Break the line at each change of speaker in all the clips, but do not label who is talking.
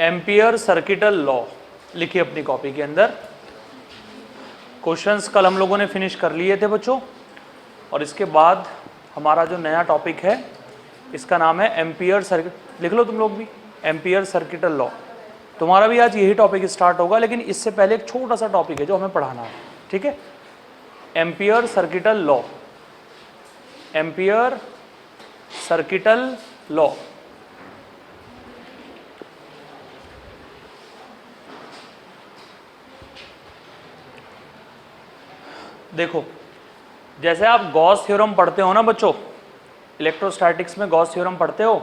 Ampere circuital law लिखिए अपनी copy के अंदर। क्वेश्चंस कल हम लोगों ने फिनिश कर लिए थे बच्चों, और इसके बाद हमारा जो नया टॉपिक है इसका नाम है एम्पियर सर्किट। लिख लो तुम लोग भी, एम्पियर सर्किटल लॉ। तुम्हारा भी आज यही टॉपिक स्टार्ट होगा, लेकिन इससे पहले एक छोटा सा टॉपिक है जो हमें पढ़ाना है, ठीक है। Ampere circuital law, ampere circuital law. देखो, जैसे आप गॉस थ्योरम पढ़ते हो ना बच्चों, इलेक्ट्रोस्टैटिक्स में गॉस थ्योरम पढ़ते हो,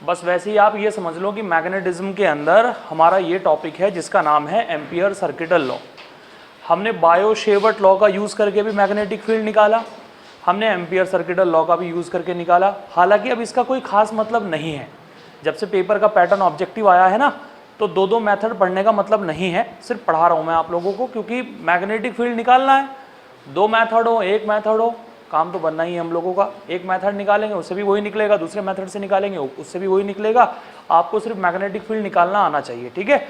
बस वैसे ही आप ये समझ लो कि मैग्नेटिज्म के अंदर हमारा ये टॉपिक है जिसका नाम है एम्पियर सर्किटल लॉ। हमने बायो शेवर्ट लॉ का यूज़ करके भी मैग्नेटिक फील्ड निकाला, हमने एम्पियर सर्किटल लॉ का भी यूज़ करके निकाला। हालांकि अब इसका कोई खास मतलब नहीं है। जब से पेपर का पैटर्न ऑब्जेक्टिव आया है ना, तो दो मेथड पढ़ने का मतलब नहीं है। सिर्फ पढ़ा रहा हूँ मैं आप लोगों को, क्योंकि मैग्नेटिक फील्ड निकालना है। दो मेथड हो, एक मेथड हो, काम तो बनना ही है हम लोगों का। एक मेथड निकालेंगे उससे भी वही निकलेगा, दूसरे मेथड से निकालेंगे उससे भी वही निकलेगा। आपको सिर्फ मैग्नेटिक फील्ड निकालना आना चाहिए, ठीक है।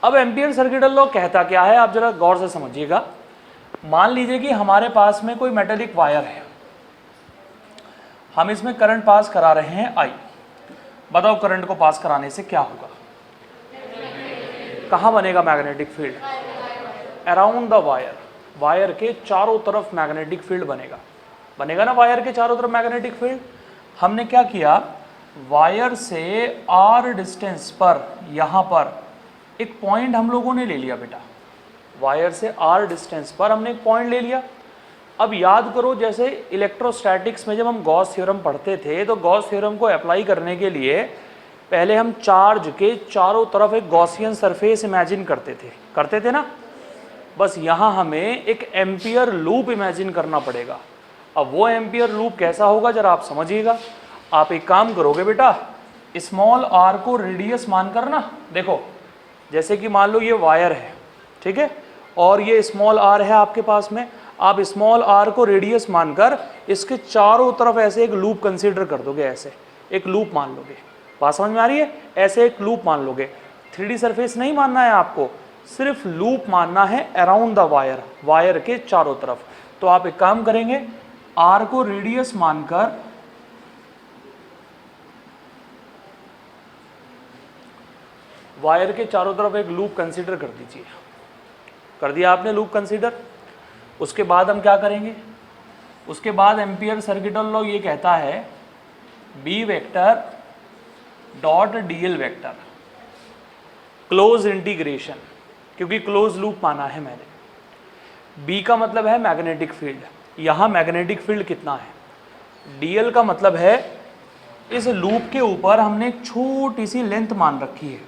अब एम्पियर सर्किटल लॉ कहता क्या है, आप जरा गौर से समझिएगा। मान लीजिए कि हमारे पास में कोई मेटेलिक वायर है, हम इसमें करंट पास करा रहे हैं आई। बताओ करंट को पास कराने से क्या होगा, कहाँ बनेगा magnetic field? Around the wire, wire के चारों तरफ मैग्नेटिक फील्ड बनेगा। बनेगा ना वायर के चारों तरफ मैग्नेटिक फील्ड। हमने क्या किया, वायर से आर डिस्टेंस पर यहाँ पर एक पॉइंट हम लोगों ने ले लिया बेटा। वायर से आर डिस्टेंस पर हमने एक पॉइंट ले लिया। अब याद करो, जैसे इलेक्ट्रोस्टैटिक्स में जब हम गॉस थ्योरम पढ़ते थे, तो गॉस थ्योरम को अप्लाई करने के लिए पहले हम चार्ज के चारों तरफ एक गॉसियन सरफेस इमेजिन करते थे ना। बस यहाँ हमें एक एम्पियर लूप इमेजिन करना पड़ेगा। अब वो एम्पियर लूप कैसा होगा जरा आप समझिएगा। आप एक काम करोगे बेटा, स्मॉल आर को रेडियस मानकर ना, देखो जैसे कि मान लो ये वायर है, ठीक है, और ये स्मॉल आर है आपके पास में। आप स्मॉल आर को रेडियस मानकर इसके चारों तरफ ऐसे एक लूप कंसीडर कर दोगे, ऐसे एक लूप मान लोगे। बात समझ में आ रही है? ऐसे एक लूप मान लोगे। 3D सरफेस नहीं मानना है आपको, सिर्फ लूप मानना है अराउंड द वायर, वायर के चारों तरफ। तो आप एक काम करेंगे, आर को रेडियस मानकर वायर के चारों तरफ एक लूप कंसीडर कर दीजिए। कर दिया आपने लूप कंसीडर। उसके बाद हम क्या करेंगे, उसके बाद एम्पियर सर्किटल लॉ ये कहता है B vector dot dl vector close integration, क्योंकि क्लोज लूप माना है मैंने। बी का मतलब है मैग्नेटिक फील्ड, यहाँ मैग्नेटिक फील्ड कितना है। डीएल का मतलब है इस लूप के ऊपर हमने एक छोटी सी लेंथ मान रखी है।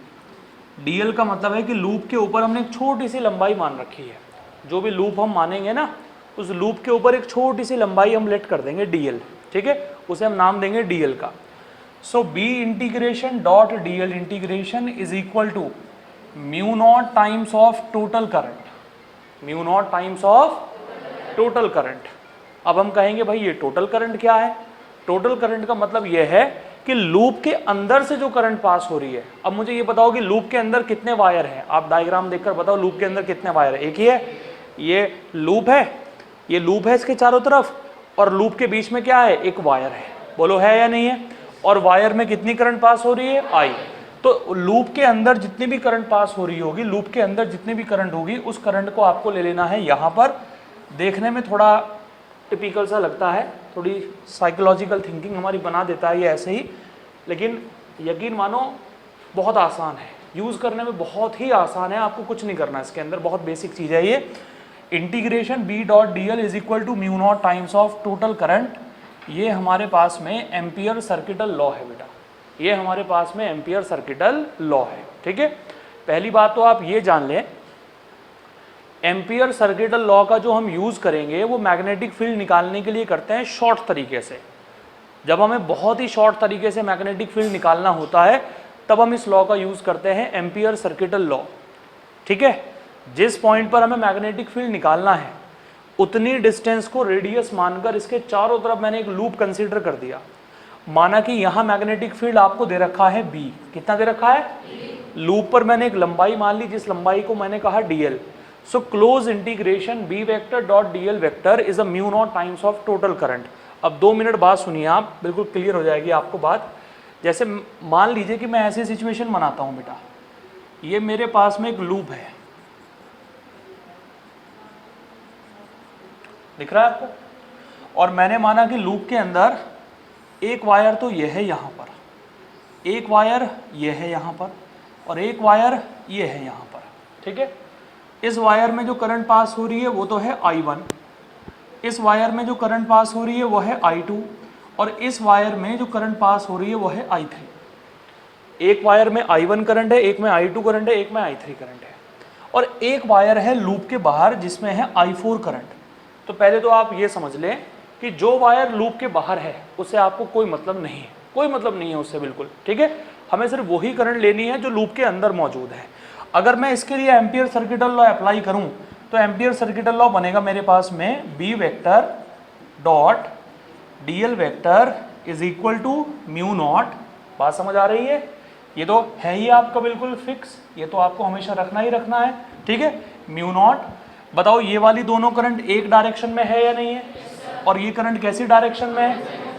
डीएल का मतलब है कि लूप के ऊपर हमने एक छोटी सी लंबाई मान रखी है। जो भी लूप हम मानेंगे ना, उस लूप के ऊपर एक छोटी सी लंबाई हम लेट कर देंगे डीएल, ठीक है, उसे हम नाम देंगे डीएल का। So B integration dot DL integration is equal to mu naught times of total current, mu naught times of total current. अब हम कहेंगे भाई ये टोटल करंट क्या है? टोटल करंट का मतलब यह है कि लूप के अंदर से जो करंट पास हो रही है। अब मुझे ये बताओ कि लूप के अंदर कितने वायर हैं, आप डायग्राम देखकर बताओ लूप के अंदर कितने वायर है। एक ही है, ये लूप है, ये लूप है इसके चारों तरफ, और लूप के बीच में क्या है, एक वायर है। बोलो है या नहीं है? और वायर में कितनी करंट पास हो रही है, आई। तो लूप के अंदर जितनी भी करंट पास हो रही होगी, लूप के अंदर जितनी भी करंट होगी, उस करंट को आपको ले लेना है यहाँ पर। देखने में थोड़ा टिपिकल सा लगता है, थोड़ी साइकोलॉजिकल थिंकिंग हमारी बना देता है ये ऐसे ही, लेकिन यकीन मानो बहुत आसान है, यूज़ करने में बहुत ही आसान है। आपको कुछ नहीं करना, इसके अंदर बहुत बेसिक चीज़ है ये। Integration B dot D L is equal to mu naught times of total current. ये हमारे पास में एम्पियर सर्किटल लॉ है बेटा, ये हमारे पास में एम्पियर सर्किटल लॉ है, ठीक है। पहली बात तो आप ये जान लें, एम्पियर सर्किटल लॉ का जो हम यूज़ करेंगे वो मैग्नेटिक फील्ड निकालने के लिए करते हैं शॉर्ट तरीके से। जब हमें बहुत ही शॉर्ट तरीके से मैग्नेटिक फील्ड निकालना होता है, तब हम इस लॉ का यूज़ करते हैं, एम्पियर सर्किटल लॉ, ठीक है। जिस पॉइंट पर हमें मैग्नेटिक फील्ड निकालना है, उतनी डिस्टेंस को रेडियस मानकर इसके चारों तरफ मैंने एक लूप कंसीडर कर दिया। माना कि यहाँ मैग्नेटिक फील्ड आपको दे रखा है बी, कितना दे रखा है, लूप पर मैंने एक लंबाई मान ली, जिस लंबाई को मैंने कहा dl। So close integration b vector dot dl vector is a mu naught times of total current. अब 2 मिनट बाद सुनिए आप, बिल्कुल क्लियर हो जाएगी आपको बात। जैसे मान लीजिए कि मैं ऐसी सिचुएशन बनाता हूं बेटा, ये मेरे पास में एक लूप है, दिख रहा है आपको, और मैंने माना कि लूप के अंदर एक वायर तो ये है यहाँ पर, एक वायर ये है यहाँ पर, और एक वायर ये है यहाँ पर, ठीक है। इस वायर में जो करंट पास हो रही है वो तो है I1, इस वायर में जो करंट पास हो रही है वो है I2, और इस वायर में जो करंट पास हो रही है वो है I3। एक वायर में I1 करंट है, एक में I2 करंट है, एक में I3 करंट है, और एक वायर है लूप के बाहर जिसमें है I4 करंट। तो पहले तो आप ये समझ लें कि जो वायर लूप के बाहर है उससे आपको कोई मतलब नहीं है, कोई मतलब नहीं है उससे बिल्कुल, ठीक है। हमें सिर्फ वही करंट लेनी है जो लूप के अंदर मौजूद है। अगर मैं इसके लिए एम्पियर सर्किटल लॉ अप्लाई करूं तो एम्पियर सर्किटल लॉ बनेगा मेरे पास में B vector dot dl vector is equal to mu naught. बात समझ आ रही है? ये तो है ही आपका बिल्कुल फिक्स, ये तो आपको हमेशा रखना ही रखना है, ठीक है। म्यू नॉट, बताओ ये वाली दोनों करंट एक डायरेक्शन में है या नहीं है, और ये करंट कैसी डायरेक्शन में है,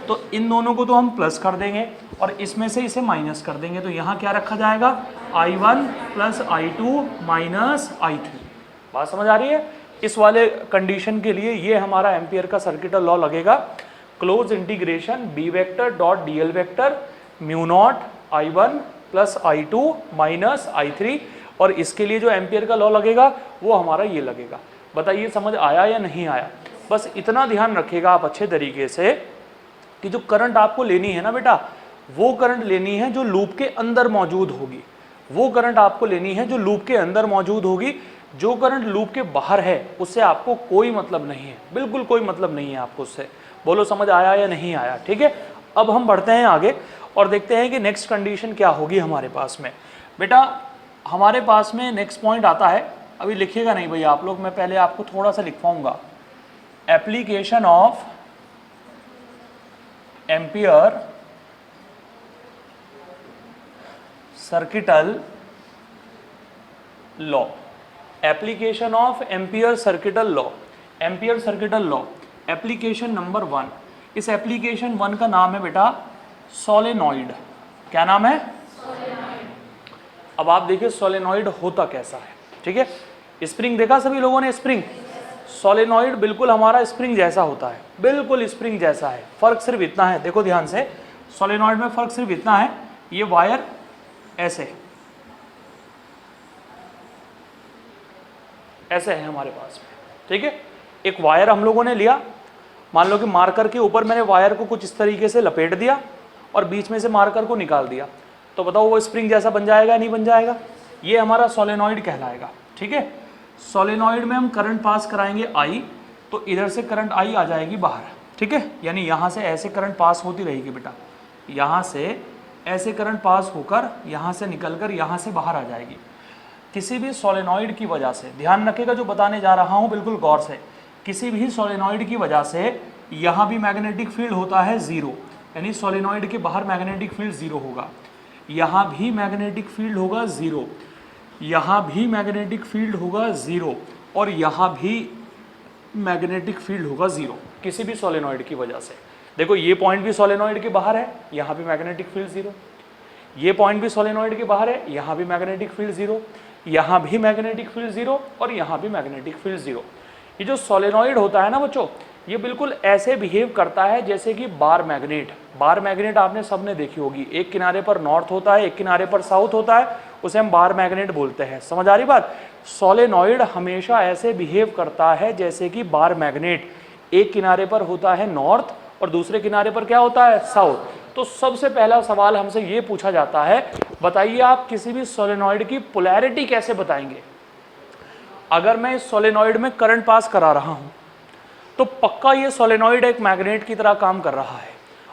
तो इन दोनों को तो हम प्लस कर देंगे और इसमें से इसे माइनस कर देंगे। तो यहाँ क्या रखा जाएगा, I1 plus I2 minus I3। बात समझ आ रही है? इस वाले कंडीशन के लिए ये हमारा एम्पियर का सर्किटल लॉ लगेगा, close integration B vector dot dl vector mu naught I1 plus I2 minus I3, और इसके लिए जो एम्पियर का लॉ लगेगा वो हमारा ये लगेगा। बताइए समझ आया या नहीं आया? बस इतना ध्यान रखिएगा आप अच्छे तरीके से कि जो करंट आपको लेनी है ना बेटा, वो करंट लेनी है जो लूप के अंदर मौजूद होगी, वो करंट आपको लेनी है जो लूप के अंदर मौजूद होगी। जो करंट लूप के बाहर है उससे आपको कोई मतलब नहीं है, बिल्कुल कोई मतलब नहीं है आपको उससे। बोलो समझ आया या नहीं आया? ठीक है। अब हम बढ़ते हैं आगे और देखते हैं कि नेक्स्ट कंडीशन क्या होगी हमारे पास में। बेटा हमारे पास में नेक्स्ट पॉइंट आता है, अभी लिखिएगा नहीं भैया आप लोग, मैं पहले आपको थोड़ा सा लिखवाऊंगा। Application of ampere circuital law, application of ampere circuital law, ampere circuital law application number 1। इस एप्लीकेशन 1 का नाम है बेटा सोलेनॉइड। क्या नाम है? सोलेनॉइड। अब आप देखिए सोलेनॉइड होता कैसा है, ठीक है। स्प्रिंग देखा सभी लोगों ने? स्प्रिंग, सोलेनॉइड बिल्कुल हमारा स्प्रिंग जैसा होता है, बिल्कुल स्प्रिंग जैसा है। फर्क सिर्फ इतना है, देखो ध्यान से, सोलेनॉइड में फर्क सिर्फ इतना है, ये वायर ऐसे ऐसे है हमारे पास में, ठीक है। एक वायर हम लोगों ने लिया, मान लो कि मार्कर के ऊपर मैंने वायर को कुछ इस तरीके से लपेट दिया और बीच में से मार्कर को निकाल दिया, तो बताओ वो स्प्रिंग जैसा बन जाएगा नहीं बन जाएगा? ये हमारा सोलेनॉइड कहलाएगा, ठीक है। सोलेनॉइड में हम करंट पास कराएंगे I, तो इधर से करंट I आ जाएगी बाहर, ठीक है। यानी यहाँ से ऐसे करंट पास होती रहेगी बेटा, यहाँ से ऐसे करंट पास होकर यहाँ से निकलकर यहाँ से बाहर आ जाएगी। किसी भी सोलेनॉइड की वजह से, ध्यान रखिएगा जो बताने जा रहा हूँ बिल्कुल गौर से, किसी भी सोलेनॉइड की वजह से यहाँ भी मैग्नेटिक फील्ड होता है 0, यानी सोलेनॉइड के बाहर मैग्नेटिक फील्ड 0 होगा, यहाँ भी मैग्नेटिक फील्ड होगा 0, यहाँ भी मैग्नेटिक फील्ड होगा 0, और यहाँ भी मैग्नेटिक फील्ड होगा 0 किसी भी सोलेनॉइड की वजह से। देखो ये पॉइंट भी सोलेनॉइड के बाहर है, यहाँ भी मैग्नेटिक फील्ड 0, ये पॉइंट भी सोलेनॉइड के बाहर है, यहाँ भी मैग्नेटिक फील्ड 0, यहाँ भी मैग्नेटिक फील्ड 0, और यहाँ भी मैग्नेटिक फील्ड 0। ये जो सोलेनॉइड होता है ना बच्चों, ये बिल्कुल ऐसे बिहेव करता है जैसे कि बार मैग्नेट। बार मैग्नेट आपने सबने देखी होगी, एक किनारे पर नॉर्थ होता है, एक किनारे पर साउथ होता है, उसे हम बार मैग्नेट बोलते हैं। समझ आ रही बात? सोलेनॉइड हमेशा ऐसे बिहेव करता है जैसे कि बार मैग्नेट, एक किनारे पर होता है नॉर्थ और दूसरे किनारे पर क्या होता है? साउथ। तो सबसे पहला सवाल हमसे ये पूछा जाता है, बताइए आप किसी भी सोलेनॉइड की पोलैरिटी कैसे बताएंगे? अगर मैं इस सोलेनॉइड में करंट पास करा रहा हूं तो पक्का ये सोलेनॉइड एक मैग्नेट की तरह काम कर रहा है,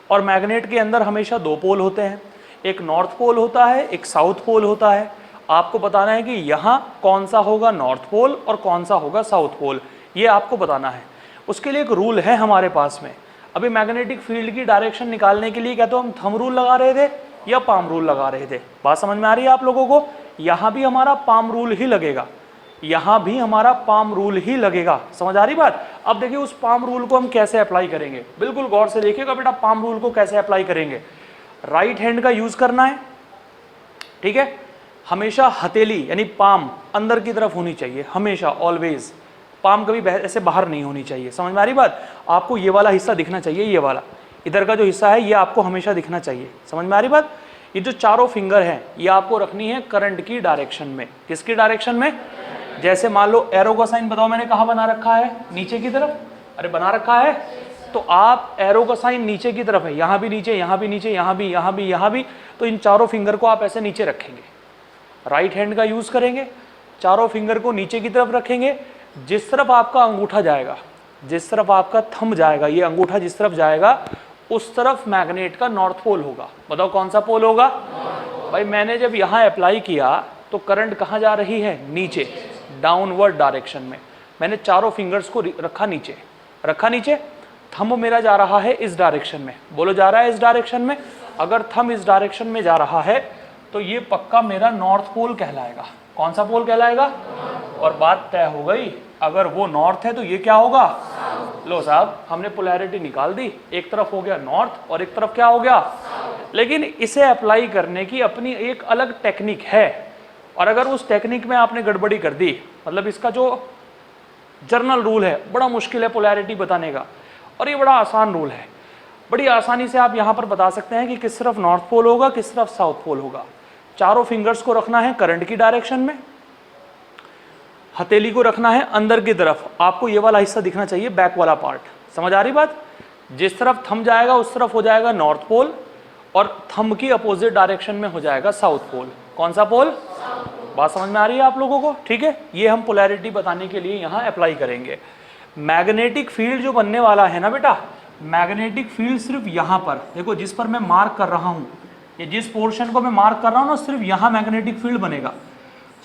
और मैग्नेट के अंदर हमेशा 2 पोल होते हैं, एक नॉर्थ पोल होता है, एक साउथ पोल होता है। आपको बताना है कि यहाँ कौन सा होगा नॉर्थ पोल और कौन सा होगा साउथ पोल, ये आपको बताना है। उसके लिए एक रूल है हमारे पास में। अभी मैग्नेटिक फील्ड की डायरेक्शन निकालने के लिए क्या तो हम थंब रूल लगा रहे थे या पाम रूल लगा रहे थे? बात समझ में आ रही है आप लोगों को? यहां भी हमारा पाम रूल ही लगेगा, यहां भी हमारा पाम रूल ही लगेगा। समझ आ रही बात? अब देखिए उस पाम रूल को हम कैसे अप्लाई करेंगे, बिल्कुल गौर से देखिएगा बेटा, पाम रूल को कैसे अप्लाई करेंगे। राइट हैंड का यूज करना है, ठीक है। हमेशा हथेली यानी पाम अंदर की तरफ होनी चाहिए, हमेशा, ऑलवेज। पाम कभी ऐसे बाहर नहीं होनी चाहिए। समझ में आ रही बात? आपको ये वाला हिस्सा दिखना चाहिए, ये वाला इधर का जो हिस्सा है ये आपको हमेशा दिखना चाहिए। समझ में आ रही बात? ये जो चारों फिंगर हैं ये आपको रखनी है करंट की डायरेक्शन में। किसकी डायरेक्शन में? जैसे मान लो एरो का साइन बताओ मैंने कहाँ बना रखा है, नीचे की तरफ। अरे बना रखा है, तो आप एरो का साइन नीचे की तरफ है, यहाँ भी नीचे, यहाँ भी नीचे, यहाँ भी, यहाँ भी, यहाँ भी, तो इन चारों फिंगर को आप ऐसे नीचे रखेंगे। राइट हैंड का यूज करेंगे, चारों फिंगर को नीचे की तरफ रखेंगे। जिस तरफ आपका अंगूठा जाएगा, जिस तरफ आपका थंब जाएगा, ये अंगूठा जिस तरफ जाएगा उस तरफ मैग्नेट का नॉर्थ पोल होगा। बताओ कौन सा पोल होगा? भाई मैंने जब यहाँ अप्लाई किया तो करंट कहाँ जा रही है? नीचे, डाउनवर्ड डायरेक्शन में। मैंने चारों फिंगर्स को रखा नीचे, रखा नीचे। थंब मेरा जा रहा है इस डायरेक्शन में, बोलो जा रहा है इस डायरेक्शन में। अगर थंब इस डायरेक्शन में जा रहा है तो ये पक्का मेरा नॉर्थ पोल कहलाएगा। कौन सा पोल कहलाएगा? और बात तय हो गई, अगर वो नॉर्थ है तो ये क्या होगा? लो साहब, हमने पोलैरिटी निकाल दी, एक तरफ हो गया नॉर्थ और एक तरफ क्या हो गया? लेकिन इसे अप्लाई करने की अपनी एक अलग टेक्निक है, और अगर उस टेक्निक में आपने गड़बड़ी कर दी, मतलब इसका जो जर्नल रूल है बड़ा मुश्किल है पोलैरिटी बताने का, और ये बड़ा आसान रूल है। बड़ी आसानी से आप यहाँ पर बता सकते हैं कि किस तरफ नॉर्थ पोल होगा, किस तरफ साउथ पोल होगा। चारों फिंगर्स को रखना है करंट की डायरेक्शन में, हथेली को रखना है अंदर की तरफ। आपको ये वाला हिस्सा दिखना चाहिए, बैक वाला पार्ट। समझ आ रही बात? जिस तरफ थंब जाएगा उस तरफ हो जाएगा नॉर्थ पोल, और थंब की अपोजिट डायरेक्शन में हो जाएगा साउथ पोल। कौन सा पोल? बात समझ में आ रही है आप लोगों को? ठीक है, ये हम पोलैरिटी बताने के लिए यहाँ अप्लाई करेंगे। मैग्नेटिक फील्ड जो बनने वाला है ना बेटा, मैग्नेटिक फील्ड सिर्फ यहाँ पर देखो, जिस पर मैं मार्क कर रहा हूँ, ये जिस पोर्शन को मैं मार्क कर रहा हूँ ना, सिर्फ यहाँ मैग्नेटिक फील्ड बनेगा।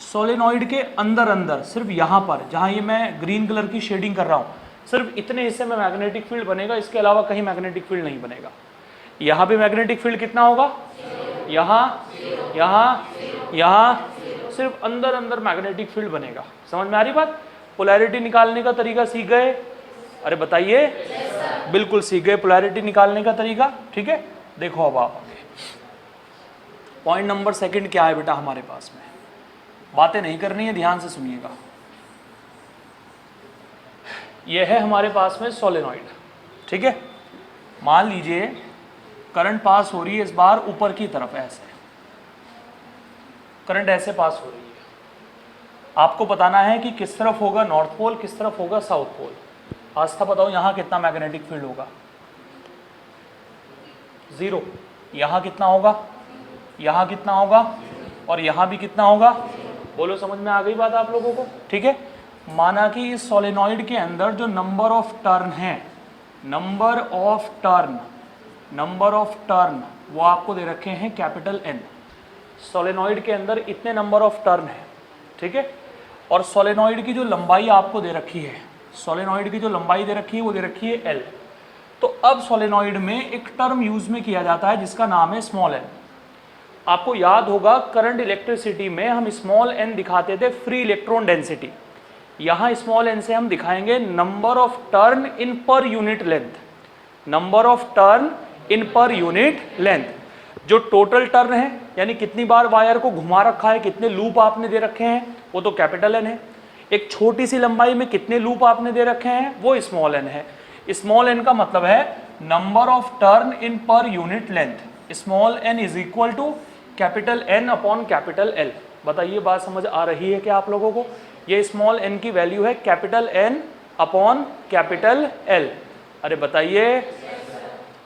सोलेनॉइड के अंदर अंदर सिर्फ यहाँ पर, जहाँ ये मैं ग्रीन कलर की शेडिंग कर रहा हूँ, सिर्फ इतने हिस्से में मैग्नेटिक फील्ड बनेगा, इसके अलावा कहीं मैग्नेटिक फील्ड नहीं बनेगा। यहाँ भी मैग्नेटिक फील्ड कितना होगा? यहाँ, यहाँ, यहाँ, सिर्फ अंदर अंदर मैग्नेटिक फील्ड बनेगा। समझ में आ रही बात? पोलैरिटी निकालने का तरीका सीख गए? अरे बताइए। बिल्कुल सीख गए पोलैरिटी निकालने का तरीका। ठीक है, देखो अब आप पॉइंट नंबर सेकंड क्या है बेटा हमारे पास में, बातें नहीं करनी है, ध्यान से सुनिएगा। यह है हमारे पास में सोलेनॉइड। ठीक है, मान लीजिए करंट पास हो रही है इस बार ऊपर की तरफ, ऐसे करंट ऐसे पास हो रही है। आपको बताना है कि किस तरफ होगा नॉर्थ पोल, किस तरफ होगा साउथ पोल। आस्था बताओ यहाँ कितना मैग्नेटिक फील्ड होगा? 0। यहाँ कितना होगा? यहाँ कितना होगा? और यहाँ भी कितना होगा? बोलो, समझ में आ गई बात आप लोगों को? ठीक है, माना कि इस सोलेनॉइड के अंदर जो नंबर ऑफ टर्न है, नंबर ऑफ टर्न वो आपको दे रखे हैं कैपिटल N। सोलेनॉइड के अंदर इतने नंबर ऑफ टर्न है। ठीक है, और सोलेनॉइड की जो लंबाई आपको दे रखी है, सोलेनॉइड की जो लंबाई दे रखी है वो दे रखी है L। तो अब सोलेनॉइड में एक टर्म यूज में किया जाता है जिसका नाम है स्मॉल n। आपको याद होगा करंट इलेक्ट्रिसिटी में हम स्मॉल n दिखाते थे फ्री इलेक्ट्रॉन डेंसिटी। यहाँ स्मॉल n से हम दिखाएंगे number of turn in per unit length, number of turn in per unit length. जो टोटल टर्न है यानी कितनी बार वायर को घुमा रखा है, कितने लूप आपने दे रखे हैं, वो तो कैपिटल N है। एक छोटी सी लंबाई में कितने लूप आपने दे रखे हैं, वो स्मॉल n है। स्मॉल n का मतलब है number of turn in per unit length. Small n is equal to capital N upon capital L। बताइए बात समझ आ रही है क्या आप लोगों को? ये स्मॉल n की वैल्यू है capital N upon capital L। अरे बताइए।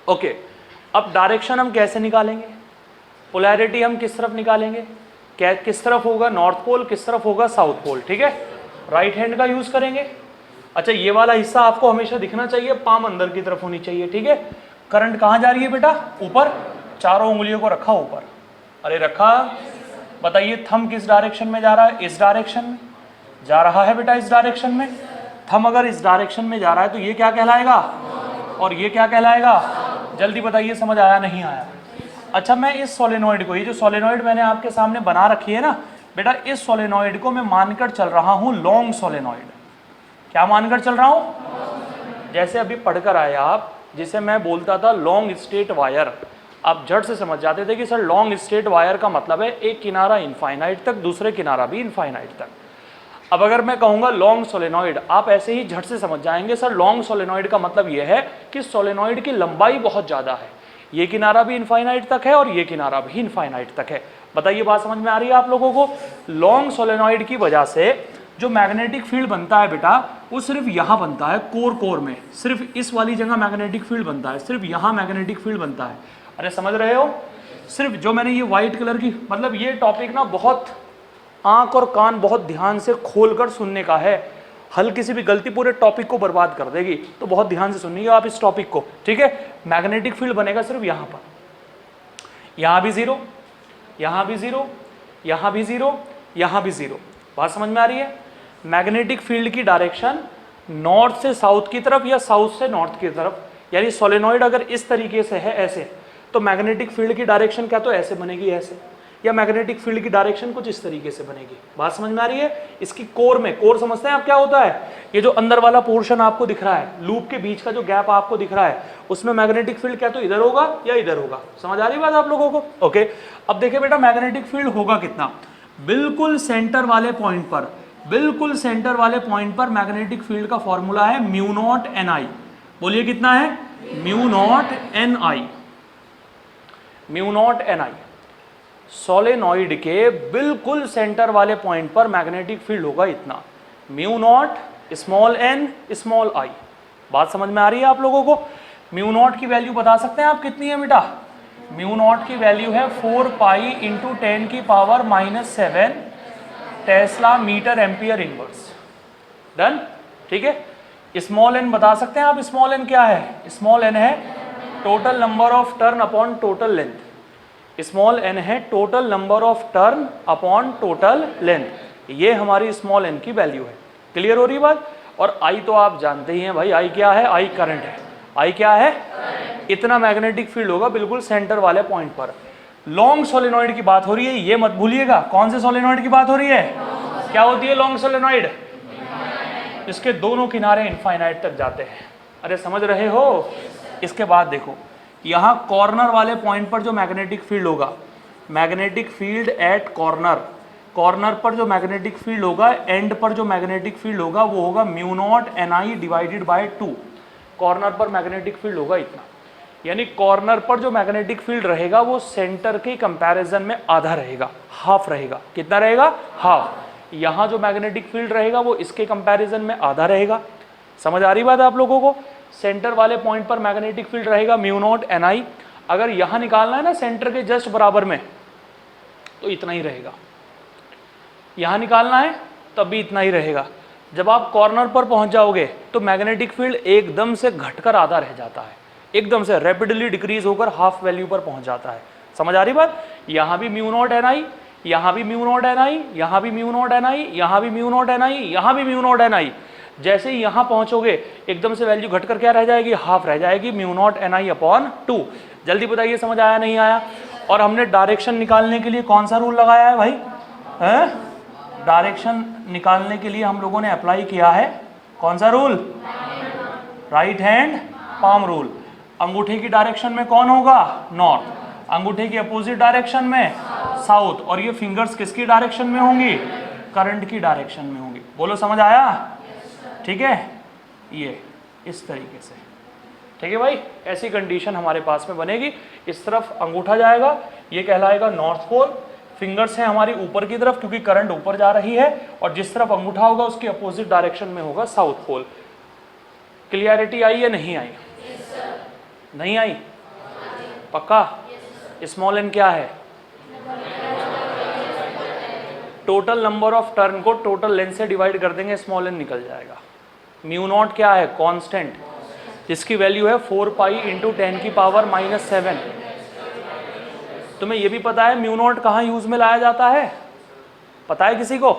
ओके, अब डायरेक्शन हम कैसे निकालेंगे? पोलैरिटी हम किस तरफ निकालेंगे? किस तरफ होगा नॉर्थ पोल, किस तरफ होगा साउथ पोल? ठीक है, राइट हैंड का यूज करेंगे। अच्छा, ये वाला हिस्सा आपको हमेशा दिखना चाहिए, पाम अंदर की तरफ होनी चाहिए। ठीक है, करंट कहाँ जा रही है बेटा? ऊपर। चारों उंगलियों को रखा ऊपर। अरे रखा। बताइए थंब किस डायरेक्शन में जा रहा है? इस डायरेक्शन में जा रहा है बेटा, इस डायरेक्शन में। थंब अगर इस डायरेक्शन में जा रहा है तो ये क्या कहलाएगा, और ये क्या कहलाएगा? जल्दी बताइए, समझ आया नहीं आया? अच्छा, मैं इस सोलेनॉइड को, ये जो सोलेनॉइड मैंने आपके सामने बना रखी है ना, बेटा इस सोलेनॉइड को मैं मानकर चल रहा हूं लॉन्ग सोलेनॉइड। क्या मानकर चल रहा हूं? जैसे अभी पढ़कर आए आप, जिसे मैं बोलता था लॉन्ग स्ट्रेट वायर, आप झट से समझ जाते थे कि सर लॉन्ग स्ट्रेट वायर का मतलब है एक किनारा इनफाइनाइट तक, दूसरे किनारा भी इनफाइनाइट तक। अब अगर मैं कहूंगा लॉन्ग सोलेनॉइड, आप ऐसे ही झट से समझ जाएंगे सर लॉन्ग सोलेनॉइड का मतलब यह है कि सोलेनॉइड की लंबाई बहुत ज्यादा है, ये किनारा भी इनफाइनाइट तक है और ये किनारा भी इनफाइनाइट तक है। बताइए बात समझ में आ रही है आप लोगों को? लॉन्ग सोलेनॉइड की वजह से जो मैग्नेटिक फील्ड बनता है बेटा, वो सिर्फ यहाँ बनता है, कोर में, सिर्फ इस वाली जगह मैग्नेटिक फील्ड बनता है, सिर्फ यहाँ मैग्नेटिक फील्ड बनता है। अरे समझ रहे हो? सिर्फ जो मैंने ये व्हाइट कलर की, मतलब ये टॉपिक ना बहुत आंख और कान बहुत ध्यान से खोलकर सुनने का है, हल्की सी भी गलती पूरे टॉपिक को बर्बाद कर देगी, तो बहुत ध्यान से सुनिए आप इस टॉपिक को, ठीक है? मैग्नेटिक फील्ड बनेगा सिर्फ यहाँ पर, यहाँ भी जीरो, यहाँ भी जीरो, यहाँ भी जीरो, यहाँ भी जीरो। बात समझ में आ रही है? मैग्नेटिक फील्ड की डायरेक्शन नॉर्थ से साउथ की तरफ या साउथ से नॉर्थ की तरफ, यानी सोलेनॉइड अगर इस तरीके से है ऐसे, तो मैग्नेटिक फील्ड की डायरेक्शन क्या तो ऐसे बनेगी ऐसे, या मैग्नेटिक फील्ड की डायरेक्शन कुछ इस तरीके से बनेगी। बात समझ में आ रही है? इसकी कोर में, कोर समझते हैं आप क्या होता है? ये जो अंदर वाला पोर्शन आपको दिख रहा है, लूप के बीच का जो गैप आपको दिख रहा है, उसमें मैग्नेटिक फील्ड क्या तो इधर होगा या इधर होगा। समझ आ रही बात आप लोगों को? ओके, अब देखिए बेटा मैग्नेटिक फील्ड होगा कितना, बिल्कुल सेंटर वाले पॉइंट पर, बिल्कुल सेंटर वाले पॉइंट पर मैग्नेटिक फील्ड का फॉर्मूला है म्यू नॉट एन आई। बोलिए कितना है? Mu not an I, mu not an I. Solenoid के बिल्कुल सेंटर वाले पॉइंट पर मैग्नेटिक फील्ड होगा इतना, mu naught small N small I. बात समझ में आ रही है आप लोगों को? म्यू नॉट की वैल्यू बता सकते हैं आप कितनी है बेटा? म्यू नॉट की वैल्यू है 4 पाई इंटू 10 की power -7 tesla metre ampere inverse. Done, ठीक है। स्मॉल एन बता सकते हैं आप? स्मॉल एन क्या है? स्मॉल एन है total number of turn upon total length. Small n है total number of turn upon total length, ये हमारी स्मॉल एन की वैल्यू है। क्लियर हो रही बात? और आई तो आप जानते ही हैं भाई, आई क्या है? आई करंट है। आई क्या है? इतना मैग्नेटिक फील्ड होगा बिल्कुल सेंटर वाले पॉइंट पर। लॉन्ग सोलेनॉइड की बात हो रही है, ये मत भूलिएगा। कौन से सोलेनॉइड की बात हो रही है? क्या होती है लॉन्ग सोलेनॉइड? इसके दोनों किनारे इनफाइनाइट तक जाते हैं। अरे समझ रहे हो? इसके बाद देखो, यहाँ कॉर्नर वाले पॉइंट पर जो मैग्नेटिक फील्ड होगा, magnetic field at corner, corner पर जो मैग्नेटिक फील्ड होगा, एंड पर जो मैग्नेटिक फील्ड होगा वो होगा mu not an I divided by 2। Corner पर मैग्नेटिक फील्ड होगा इतना, यानी कॉर्नर पर जो मैग्नेटिक फील्ड रहेगा वो सेंटर के कंपैरिजन में आधा रहेगा, हाफ रहेगा। कितना रहेगा? हाफ। यहाँ जो मैग्नेटिक फील्ड रहेगा वो इसके कंपैरिजन में आधा रहेगा। समझ आ रही बात आप लोगों को? सेंटर वाले पॉइंट पर मैग्नेटिक फील्ड रहेगा म्यू नॉट एन आई। अगर यहाँ निकालना है ना सेंटर के जस्ट बराबर में, तो इतना ही रहेगा। यहाँ निकालना है तब भी इतना ही रहेगा। जब आप कॉर्नर पर पहुंच जाओगे तो मैग्नेटिक फील्ड एकदम से घटकर आधा रह जाता है, एकदम से रैपिडली डिक्रीज होकर हाफ वैल्यू पर पहुंच जाता है। समझ आ रही बात? यहाँ भी म्यू नॉट एन आई, यहाँ भी म्यू नॉट एन आई, यहाँ भी म्यू नॉट एन आई, यहाँ भी म्यू नॉट एन आई, यहाँ भी म्यू नॉट एन आई। जैसे ही यहाँ पहुंचोगे एकदम से वैल्यू घटकर क्या रह जाएगी? हाफ रह जाएगी, mu not an I upon 2। जल्दी बताइए समझ आया नहीं आया? और हमने डायरेक्शन निकालने के लिए कौन सा रूल लगाया है भाई? डायरेक्शन निकालने के लिए हम लोगों ने अप्लाई किया है कौन सा rule? Right hand palm rule. अंगूठे की डायरेक्शन में कौन होगा? नॉर्थ। अंगूठे की अपोजिट डायरेक्शन में साउथ। और ये फिंगर्स किसकी डायरेक्शन में होंगी? करंट की डायरेक्शन में होंगी। बोलो समझ आया? ठीक है, ये इस तरीके से। ठीक है भाई, ऐसी कंडीशन हमारे पास में बनेगी। इस तरफ अंगूठा जाएगा, ये कहलाएगा नॉर्थ पोल। फिंगर्स हैं हमारी ऊपर की तरफ क्योंकि करंट ऊपर जा रही है, और जिस तरफ अंगूठा होगा उसकी अपोजिट डायरेक्शन में होगा साउथ पोल। क्लियरिटी आई या नहीं आई? नहीं आई? पक्का? स्मॉल एन क्या है? टोटल नंबर ऑफ टर्न को टोटल लेंथ से डिवाइड कर देंगे, स्मॉल एन निकल जाएगा। म्यू नॉट क्या है? कांस्टेंट, जिसकी वैल्यू है 4 पाई इंटू 10 की पावर -7। तुम्हें ये भी पता है म्यू नॉट कहाँ यूज में लाया जाता है? पता है किसी को?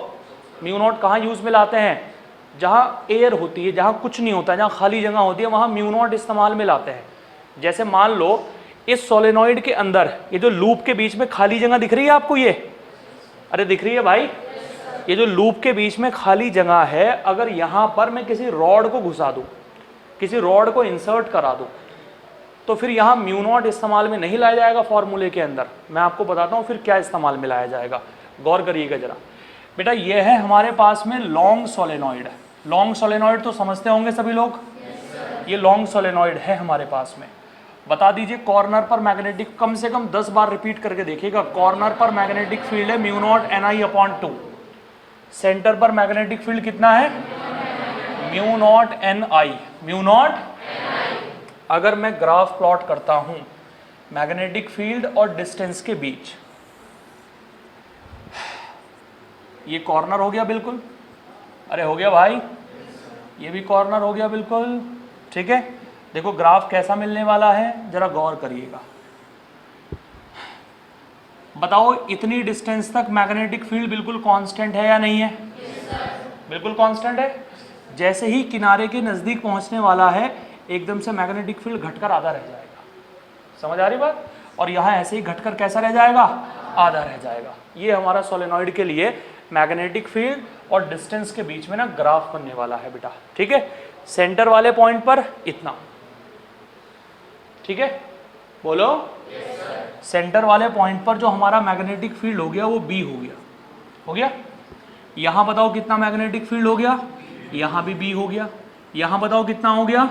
म्यू नॉट कहाँ यूज में लाते हैं? जहाँ एयर होती है, जहाँ कुछ नहीं होता है, जहाँ खाली जगह होती है, वहाँ म्यू नॉट इस्तेमाल में लाते हैं। जैसे मान लो इस सोलेनॉइड के अंदर ये जो लूप के बीच में खाली जगह दिख रही है आपको, अरे दिख रही है भाई, ये जो लूप के बीच में खाली जगह है, अगर यहाँ पर मैं किसी रॉड को घुसा दूँ, किसी रॉड को इंसर्ट करा दूँ, तो फिर यहाँ म्यू नॉट इस्तेमाल में नहीं लाया जाएगा फॉर्मूले के अंदर। मैं आपको बताता हूँ फिर क्या इस्तेमाल में लाया जाएगा, गौर करिएगा जरा। बेटा ये है हमारे पास में लॉन्ग सोलेनॉइड। लॉन्ग सोलेनॉइड तो समझते होंगे सभी लोग, ये लॉन्ग सोलेनॉइड है हमारे पास में। बता दीजिए कॉर्नर पर मैग्नेटिक, कम से कम 10 बार रिपीट करके देखिएगा। कॉर्नर पर मैग्नेटिक फील्ड है म्यू नॉट NI/2। सेंटर पर मैग्नेटिक फील्ड कितना है? Mu naught NI, mu naught. अगर मैं ग्राफ प्लॉट करता हूं मैग्नेटिक फील्ड और डिस्टेंस के बीच, ये कॉर्नर हो गया बिल्कुल, अरे हो गया भाई, ये भी कॉर्नर हो गया बिल्कुल, ठीक है। देखो ग्राफ कैसा मिलने वाला है, जरा गौर करिएगा। बताओ इतनी डिस्टेंस तक मैग्नेटिक फील्ड बिल्कुल कांस्टेंट है या नहीं है? बिल्कुल कांस्टेंट है। जैसे ही किनारे के नज़दीक पहुंचने वाला है, एकदम से मैग्नेटिक फील्ड घटकर आधा रह जाएगा। समझ आ रही बात? और यहाँ ऐसे ही घटकर कैसा रह जाएगा? आधा रह जाएगा। ये हमारा सोलेनॉइड के लिए मैग्नेटिक फील्ड और डिस्टेंस के बीच में ना ग्राफ बनने वाला है बेटा, ठीक है। सेंटर वाले पॉइंट पर इतना, ठीक है, बोलो। सेंटर वाले पॉइंट पर जो हमारा मैग्नेटिक फील्ड हो गया वो B हो गया, हो गया। यहाँ बताओ कितना मैग्नेटिक फील्ड हो गया? यहाँ भी B हो गया। यहाँ बताओ कितना हो गया?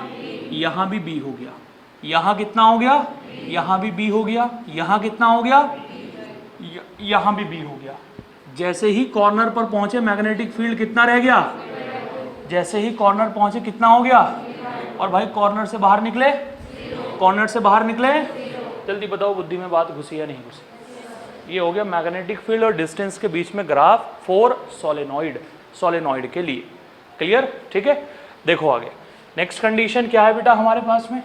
यहाँ भी B हो गया। यहाँ कितना हो गया? यहाँ भी B हो गया। यहाँ कितना हो गया? यहाँ भी B हो गया। जैसे ही कॉर्नर पर पहुंचे मैग्नेटिक फील्ड कितना रह गया? जैसे ही कॉर्नर पहुंचे कितना हो गया? और भाई कॉर्नर से बाहर निकले, कॉर्नर से बाहर निकले, जल्दी बताओ बुद्धि में बात घुसी या नहीं घुसी? ये हो गया मैग्नेटिक फील्ड और डिस्टेंस के बीच में ग्राफ फॉर सोलेनॉइड, सोलेनॉइड के लिए। क्लियर? ठीक है। देखो आगे नेक्स्ट कंडीशन क्या है बेटा हमारे पास में?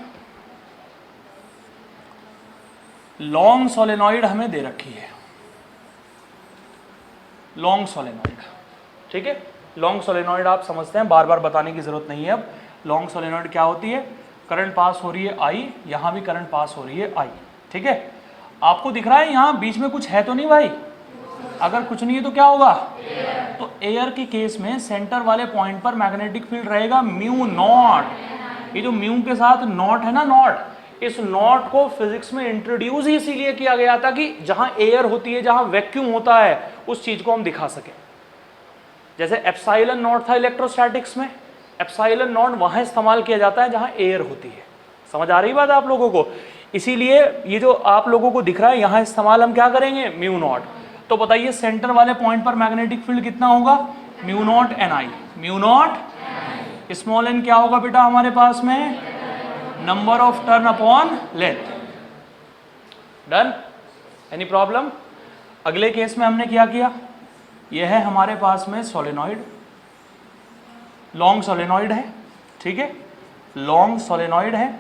लॉन्ग सोलेनॉइड हमें दे रखी है, लॉन्ग सोलेनॉइड, ठीक है। लॉन्ग सोलेनॉइड आप समझते हैं, बार बार बताने की जरूरत नहीं है। अब लॉन्ग सोलेनॉइड क्या होती है? करंट पास हो रही है I, यहाँ भी करंट पास हो रही है I, ठीक है। आपको दिख रहा है यहाँ बीच में कुछ है तो नहीं भाई? अगर कुछ नहीं है तो क्या होगा? तो एयर के केस में सेंटर वाले पॉइंट पर मैग्नेटिक फील्ड रहेगा म्यू नॉट। ये जो म्यू के साथ नॉट है ना, नॉट, इस नॉट को फिजिक्स में इंट्रोड्यूस ही इसीलिए किया गया था कि जहां एयर होती है, जहां वैक्यूम होता है, उस चीज को हम दिखा सके। जैसे एप्सिलॉन नॉट था इलेक्ट्रोस्टैटिक्स में, एप्सिलॉन नॉट वहां इस्तेमाल किया जाता है जहां एयर होती है। समझ आ रही बात आप लोगों को? इसीलिए ये जो आप लोगों को दिख रहा है यहाँ इस्तेमाल हम क्या करेंगे? Mu naught. तो बताइए सेंटर वाले पॉइंट पर मैग्नेटिक फील्ड कितना होगा? Mu naught NI, mu naught. Small n क्या होगा बेटा हमारे पास में? Number of turn upon length. Done? Any problem? अगले केस में हमने क्या किया? यह है हमारे पास में सोलेनॉइड, लॉन्ग सोलेनॉइड है, ठीक है, लॉन्ग सोलेनॉइड है।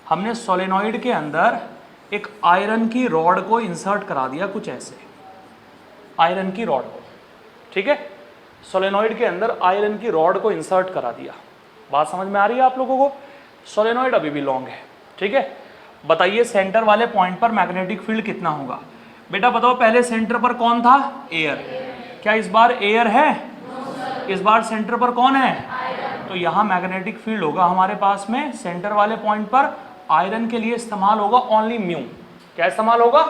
हमने सोलेनॉइड के अंदर एक आयरन की रॉड को इंसर्ट करा दिया, कुछ ऐसे आयरन की रॉड को, ठीक है। सोलेनॉइड के अंदर आयरन की रॉड को इंसर्ट करा दिया। बात समझ में आ रही है आप लोगों को? सोलेनॉइड अभी भी लॉन्ग है, ठीक है। बताइए सेंटर वाले पॉइंट पर मैग्नेटिक फील्ड कितना होगा? बेटा बताओ पहले सेंटर पर कौन था? एयर। क्या इस बार एयर है? इस बार सेंटर पर कौन है? तो यहाँ मैग्नेटिक फील्ड होगा हमारे पास में सेंटर वाले पॉइंट पर आयरन के लिए इस्तेमाल होगा ओनली म्यू। क्या इस्तेमाल होगा?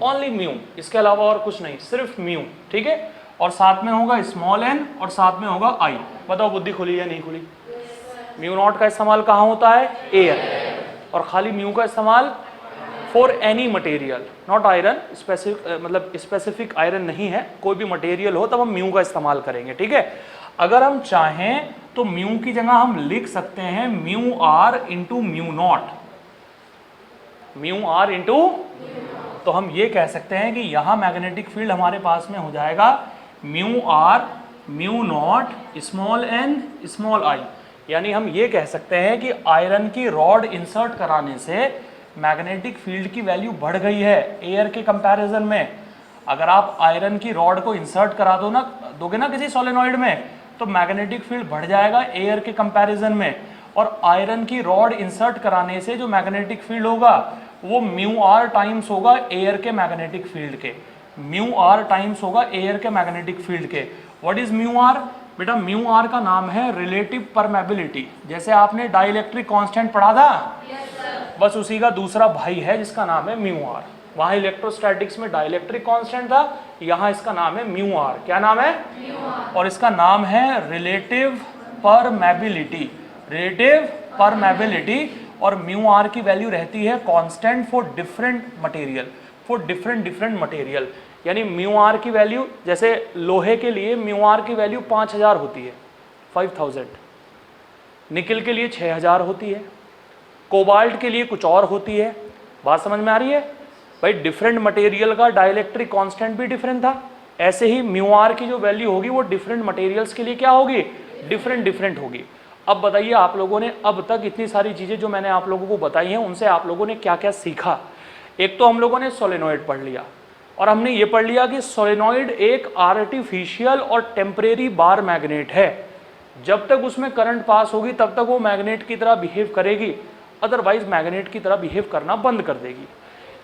ओनली म्यू, इसके अलावा और कुछ नहीं, सिर्फ म्यू, ठीक है। और साथ में होगा स्मॉल n और साथ में होगा I। बताओ बुद्धि खुली या नहीं खुली? म्यू नॉट का इस्तेमाल कहाँ होता है? एयर। और खाली म्यू का इस्तेमाल for any material, not iron, specific, मतलब स्पेसिफिक आयरन नहीं है, कोई भी मटेरियल हो तब हम म्यू का इस्तेमाल करेंगे, ठीक है। अगर हम चाहें तो म्यू की जगह हम लिख सकते हैं mu r into mu naught, mu r into. तो हम ये कह सकते हैं कि यहाँ मैग्नेटिक फील्ड हमारे पास में हो जाएगा mu r mu naught small n small I। यानी हम ये कह सकते हैं कि आयरन की रॉड इंसर्ट कराने से मैग्नेटिक फील्ड की वैल्यू बढ़ गई है एयर के कंपैरिजन में। अगर आप आयरन की रॉड को इंसर्ट करा दोगे ना किसी सोलेनॉइड में, तो मैग्नेटिक फील्ड बढ़ जाएगा एयर के कंपैरिजन में। और आयरन की रॉड इंसर्ट कराने से जो मैग्नेटिक फील्ड होगा वो म्यू आर टाइम्स होगा एयर के मैग्नेटिक फील्ड के। म्यू आर टाइम्स होगा एयर के मैग्नेटिक फील्ड के। What is mu r? बेटा म्यू आर का नाम है रिलेटिव परमेबिलिटी। जैसे आपने डाइलेक्ट्रिक कांस्टेंट पढ़ा था, बस उसी का दूसरा भाई है जिसका नाम है म्यू आर। वहां इलेक्ट्रोस्टैटिक्स में डाइलेक्ट्रिक कांस्टेंट था, यहाँ इसका नाम है म्यू आर। क्या नाम है? और इसका नाम है रिलेटिव परमेबिलिटी। Relative permeability. और म्यू आर की वैल्यू रहती है constant for different material, for different material. यानी म्यू आर की वैल्यू, जैसे लोहे के लिए म्यू आर की वैल्यू 5000 होती है, 5000। निकल के लिए 6000 होती है, कोबाल्ट के लिए कुछ और होती है। बात समझ में आ रही है भाई? डिफरेंट मटेरियल का डाइलेक्ट्रिक कांस्टेंट भी डिफरेंट था, ऐसे ही म्यू आर की जो वैल्यू होगी वो डिफरेंट मटेरियल्स के लिए क्या होगी? डिफरेंट होगी। अब बताइए आप लोगों ने अब तक इतनी सारी चीजें जो मैंने आप लोगों को बताई हैं उनसे आप लोगों ने क्या क्या सीखा? एक तो हम लोगों ने सोलेनॉइड पढ़ लिया, और हमने ये पढ़ लिया कि सोलेनॉइड एक आर्टिफिशियल और टेम्परेरी बार मैग्नेट है। जब तक उसमें करंट पास होगी तब तक वो मैग्नेट की तरह बिहेव करेगी, अदरवाइज मैग्नेट की तरह बिहेव करना बंद कर देगी।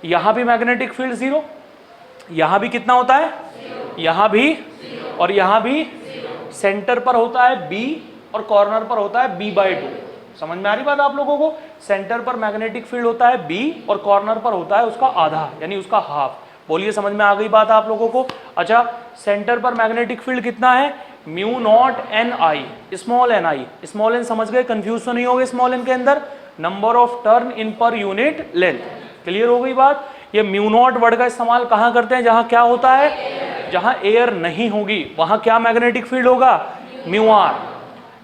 यहां भी मैग्नेटिक फील्ड 0, यहां भी कितना होता है? यहां भी, और यहां भी। सेंटर पर होता है B और कॉर्नर पर होता है B/2। समझ में आ रही बात आप लोगों को? सेंटर पर मैग्नेटिक फील्ड होता है B और कॉर्नर पर होता है उसका आधा, यानी उसका हाफ। बोलिए समझ में आ गई बात आप लोगों को? अच्छा, सेंटर पर मैग्नेटिक फील्ड कितना है? Mu naught Ni, small ni। Small n समझ गए? कंफ्यूज तो नहीं हो गए स्मॉल n के अंदर? Number of turn in per unit length. Clear हो गई बात? ये म्यू नॉट वर्ड का इस्तेमाल कहां करते हैं? जहां क्या होता है? जहां एयर नहीं होगी वहां क्या मैग्नेटिक फील्ड होगा? Mu r,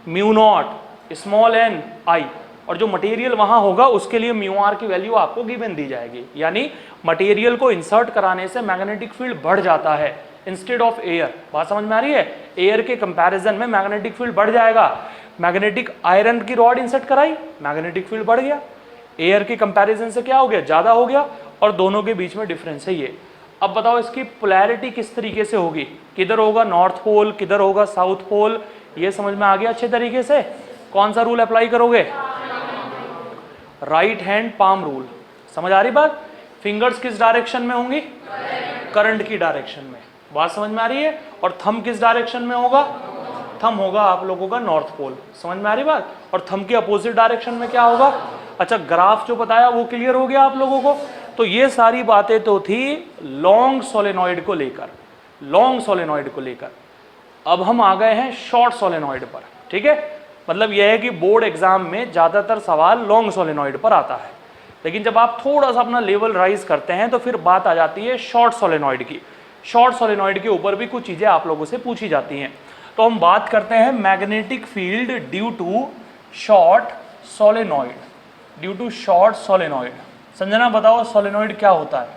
mu naught, small n I। और जो मटेरियल वहां होगा उसके लिए म्यू आर की वैल्यू आपको गिवन दी जाएगी। यानी मटेरियल को इंसर्ट कराने से मैग्नेटिक फील्ड बढ़ जाता है इंस्टेड ऑफ एयर। बात समझ में आ रही है? एयर के कंपैरिजन में मैग्नेटिक फील्ड बढ़ जाएगा। मैग्नेटिक आयरन की रॉड इंसर्ट कराई, मैग्नेटिक फील्ड बढ़ गया। एयर के कंपैरिजन से क्या हो गया? ज्यादा हो गया। और दोनों के बीच में डिफरेंस है ये। अब बताओ इसकी पोलैरिटी किस तरीके से होगी? किधर होगा नॉर्थ पोल, किधर होगा साउथ पोल? ये समझ में आ गया अच्छे तरीके से? कौन सा रूल अप्लाई करोगे? Right hand palm rule. समझ आ रही बात? फिंगर्स किस डायरेक्शन में होंगी? करंट की डायरेक्शन में। बात समझ में आ रही है? और थंब किस डायरेक्शन में होगा? थंब होगा आप लोगों का नॉर्थ पोल। समझ में आ रही बात? और थंब के अपोजिट डायरेक्शन में क्या होगा? अच्छा, ग्राफ जो बताया वो क्लियर हो गया आप लोगों को? तो ये सारी बातें तो थी लॉन्ग सोलेनॉइड को लेकर, लॉन्ग सोलेनॉइड को लेकर। अब हम आ गए हैं शॉर्ट सोलेनॉइड पर। ठीक है? मतलब यह है कि बोर्ड एग्जाम में ज्यादातर सवाल लॉन्ग सोलेनॉइड पर आता है, लेकिन जब आप थोड़ा सा अपना लेवल राइज करते हैं तो फिर बात आ जाती है शॉर्ट सोलेनॉइड की। शॉर्ट सोलेनॉइड के ऊपर भी कुछ चीजें आप लोगों से पूछी जाती हैं। तो हम बात करते हैं magnetic field due to short solenoid. Due to short solenoid. Sanjana बताओ सोलेनॉइड क्या होता है?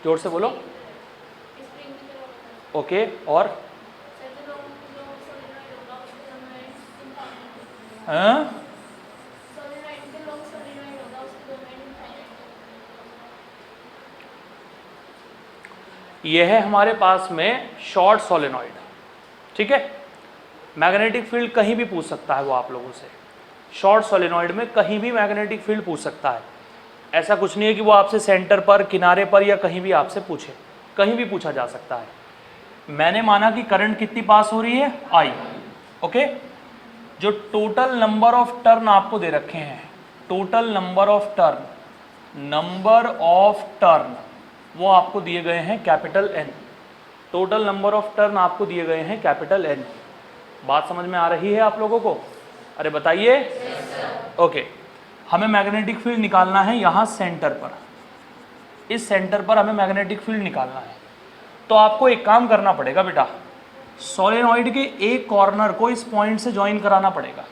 जोर से बोलो। ओके, और यह है हमारे पास में शॉर्ट सोलेनॉइड। ठीक है? मैग्नेटिक फील्ड कहीं भी पूछ सकता है वो आप लोगों से। शॉर्ट सोलेनॉइड में कहीं भी मैग्नेटिक फील्ड पूछ सकता है। ऐसा कुछ नहीं है कि वो आपसे सेंटर पर, किनारे पर या कहीं भी आपसे पूछे, कहीं भी पूछा जा सकता है। मैंने माना कि करंट कितनी पास हो रही है? I। ओके? जो टोटल नंबर ऑफ टर्न आपको दे रखे हैं, total number of turn, number of turn वो आपको दिए गए हैं capital N। Total number of turn आपको दिए गए हैं कैपिटल N। बात समझ में आ रही है आप लोगों को? अरे बताइए। ओके, हमें मैग्नेटिक फील्ड निकालना है यहाँ सेंटर पर। इस सेंटर पर हमें मैग्नेटिक फील्ड निकालना है। तो आपको एक काम करना पड़ेगा बेटा, सोलेनॉइड के एक कॉर्नर को इस पॉइंट से ज्वाइन कराना पड़ेगा,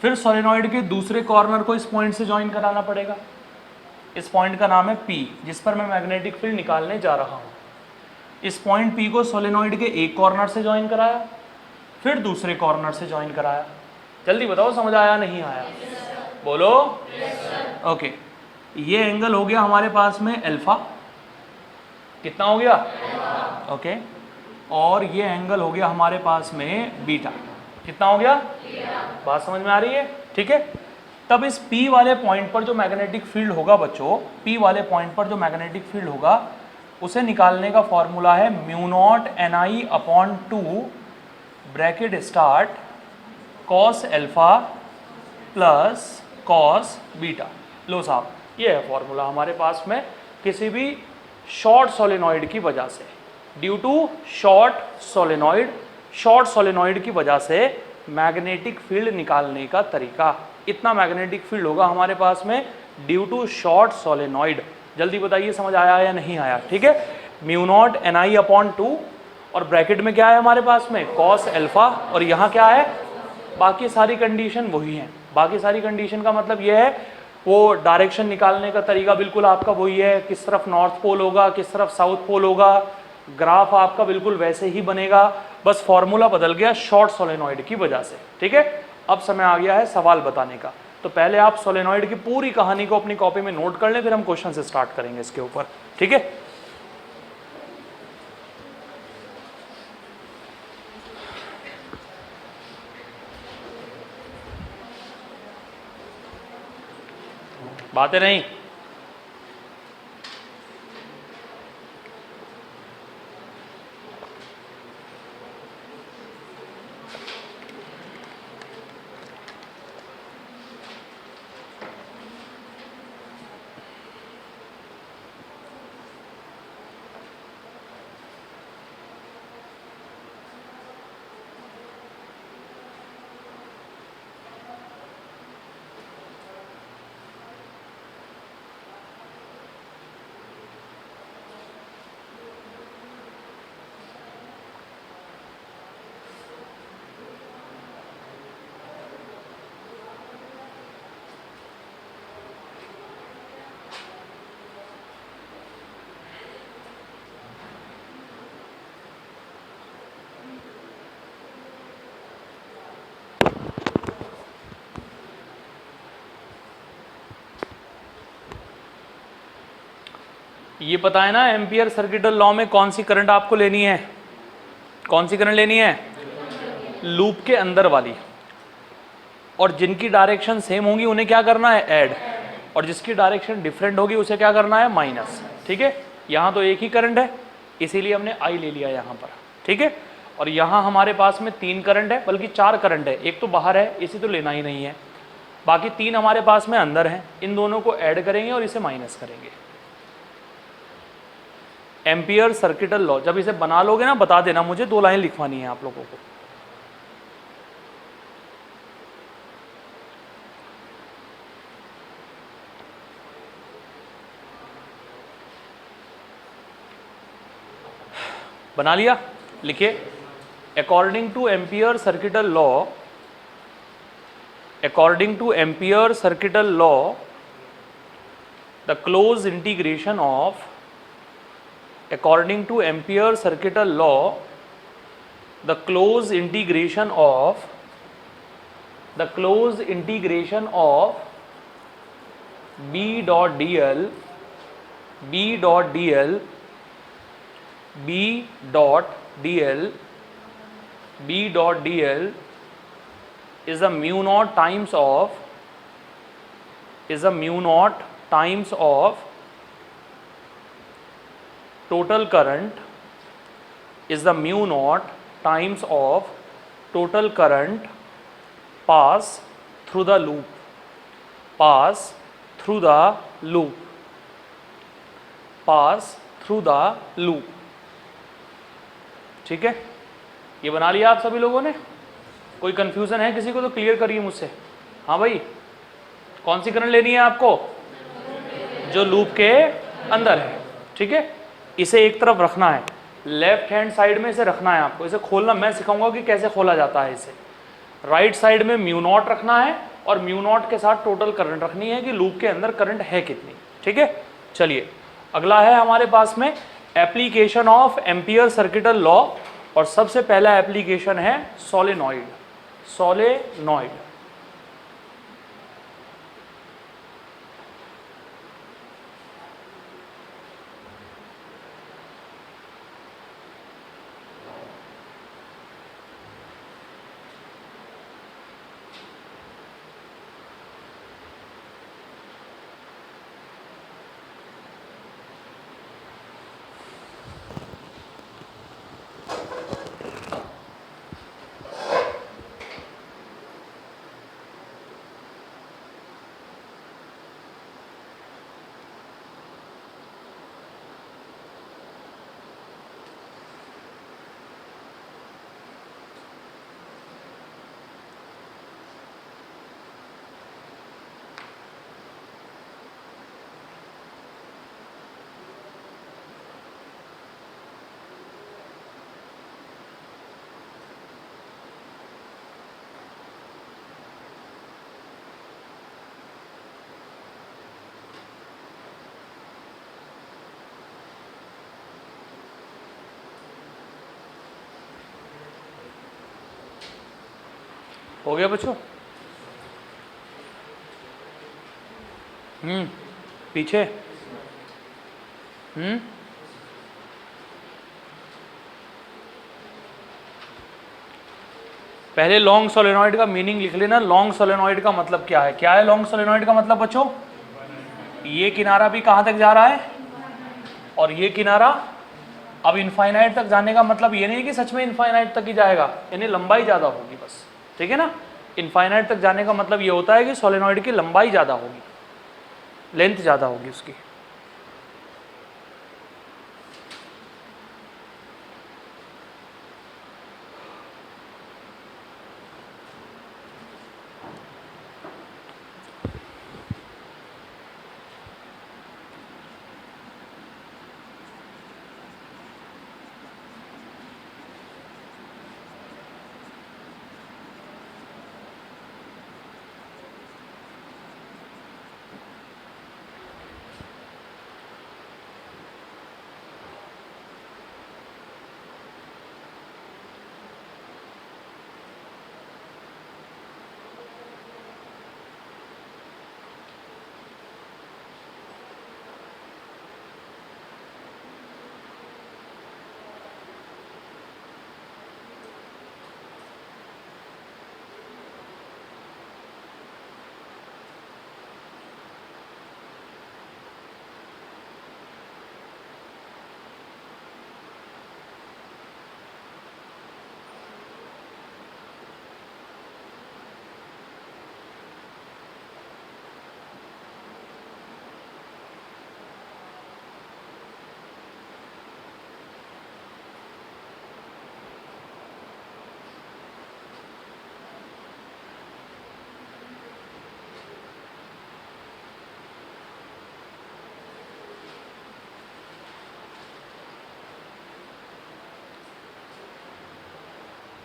फिर सोलेनॉइड के दूसरे कॉर्नर को इस पॉइंट से ज्वाइन कराना पड़ेगा। इस पॉइंट का नाम है P, जिस पर मैं मैग्नेटिक फील्ड निकालने जा रहा हूं। इस पॉइंट P को सोलेनॉइड के एक कॉर्नर से ज्वाइन कराया, फिर दूसरे कॉर्नर से ज्वाइन कराया। जल्दी बताओ समझ आया नहीं आया? बोलो। ओके, ये एंगल हो गया हमारे पास में अल्फा। कितना हो गया? ओके, और ये एंगल हो गया हमारे पास में बीटा। कितना हो गया? बात समझ में आ रही है? ठीक है? तब इस P वाले पॉइंट पर जो मैग्नेटिक फील्ड होगा बच्चों, P वाले पॉइंट पर जो मैग्नेटिक फील्ड होगा उसे निकालने का फॉर्मूला है mu naught NI upon 2 bracket start cos alpha plus cos beta. लो साहब, ये है फॉर्मूला हमारे पास में किसी भी शॉर्ट सोलेनॉइड की वजह से, ड्यू टू शॉर्ट सोलेनॉइड की वजह से मैग्नेटिक फील्ड निकालने का तरीका। इतना मैग्नेटिक फील्ड होगा हमारे पास में ड्यू टू शॉर्ट सोलेनॉइड। जल्दी बताइए समझ आया या नहीं आया? ठीक है, म्यू नॉट NI अपॉन 2 और ब्रैकेट में क्या है हमारे पास में कॉस एल्फा, और यहाँ क्या है, बाकी सारी कंडीशन वही है। बाकी सारी कंडीशन का मतलब ये है वो डायरेक्शन निकालने का तरीका बिल्कुल आपका वही है, किस तरफ नॉर्थ पोल होगा, किस तरफ साउथ पोल होगा, ग्राफ आपका बिल्कुल वैसे ही बनेगा, बस फॉर्मूला बदल गया शॉर्ट सोलेनॉइड की वजह से। ठीक है, अब समय आ गया है सवाल बताने का। तो पहले आप सोलेनॉइड की पूरी कहानी को अपनी कॉपी में नोट कर लें, फिर हम क्वेश्चन से स्टार्ट करेंगे इसके ऊपर। ठीक है, बातें नहीं। ये पता है ना एम्पियर सर्किटल लॉ में कौन सी करंट आपको लेनी है? कौन सी करंट लेनी है? लूप के अंदर वाली। और जिनकी डायरेक्शन सेम होंगी उन्हें क्या करना है? ऐड। और जिसकी डायरेक्शन डिफरेंट होगी उसे क्या करना है? माइनस। ठीक है, यहाँ तो एक ही करंट है इसीलिए हमने I ले लिया यहाँ पर। ठीक है, और यहाँ हमारे पास में 3 करंट है, बल्कि 4 करंट है, एक तो बाहर है इसे तो लेना ही नहीं है, बाकी 3 हमारे पास में अंदर हैं। इन दोनों को ऐड करेंगे और इसे माइनस करेंगे। एम्पियर सर्किटल लॉ जब इसे बना लोगे ना, बता देना मुझे, 2 लाइन लिखवानी है आप लोगों को। बना लिया? लिखिए, according two ampere circuital law, according two ampere circuital law the close integration of, according to Ampere circuital law the close integration of B dot dl B dot dl B dot dl B dot dl is a mu naught times of total current is the mu naught times of total current pass through the loop। ठीक है, ये बना लिया आप सभी लोगों ने? कोई कंफ्यूजन है किसी को तो क्लियर करिए मुझसे। हाँ भाई, कौन सी करंट लेनी है आपको? जो लूप के अंदर है। ठीक है, इसे एक तरफ रखना है, लेफ्ट हैंड साइड में इसे रखना है आपको। इसे खोलना मैं सिखाऊंगा कि कैसे खोला जाता है। इसे राइट साइड में म्यू नॉट रखना है और म्यू नॉट के साथ टोटल करंट रखनी है कि लूप के अंदर करंट है कितनी। ठीक है, चलिए अगला है हमारे पास में application of ampere circuital law, और सबसे पहला एप्लीकेशन है सोलेनॉइड। हो गया बच्चों? पीछे पहले लॉन्ग सोलेनॉइड का मीनिंग लिख लेना। लॉन्ग सोलेनॉइड का मतलब क्या है? क्या है लॉन्ग सोलेनॉइड का मतलब बच्चों? ये किनारा भी कहां तक जा रहा है और ये किनारा। अब इनफाइनाइट तक जाने का मतलब ये नहीं कि सच में इनफाइनाइट तक ही जाएगा, यानी लंबाई ज्यादा होगी बस, ठीक है ना। इनफाइनाइट तक जाने का मतलब ये होता है कि सोलेनॉइड की लंबाई ज्यादा होगी, लेंथ ज्यादा होगी उसकी।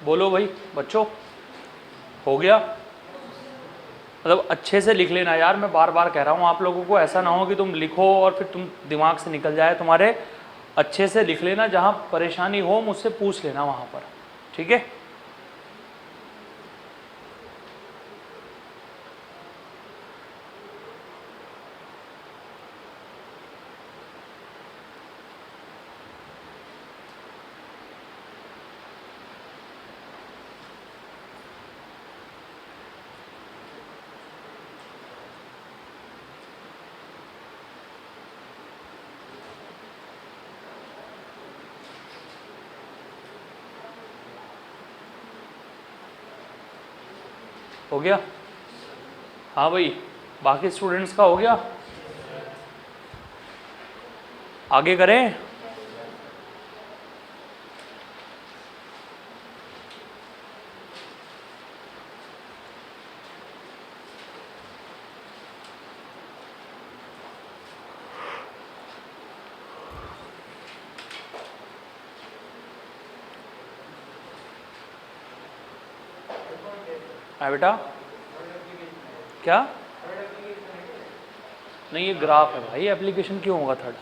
बोलो भाई बच्चों, हो गया? मतलब अच्छे से लिख लेना यार, मैं बार बार कह रहा हूँ आप लोगों को, ऐसा ना हो कि तुम लिखो और फिर तुम दिमाग से निकल जाए तुम्हारे। अच्छे से लिख लेना, जहाँ परेशानी हो मुझसे पूछ लेना वहाँ पर, ठीक है? हो गया? हाँ भाई, बाकी स्टूडेंट्स का हो गया? आगे करें? बेटा क्या? नहीं, ये ग्राफ है भाई, एप्लीकेशन क्यों होगा थर्ड?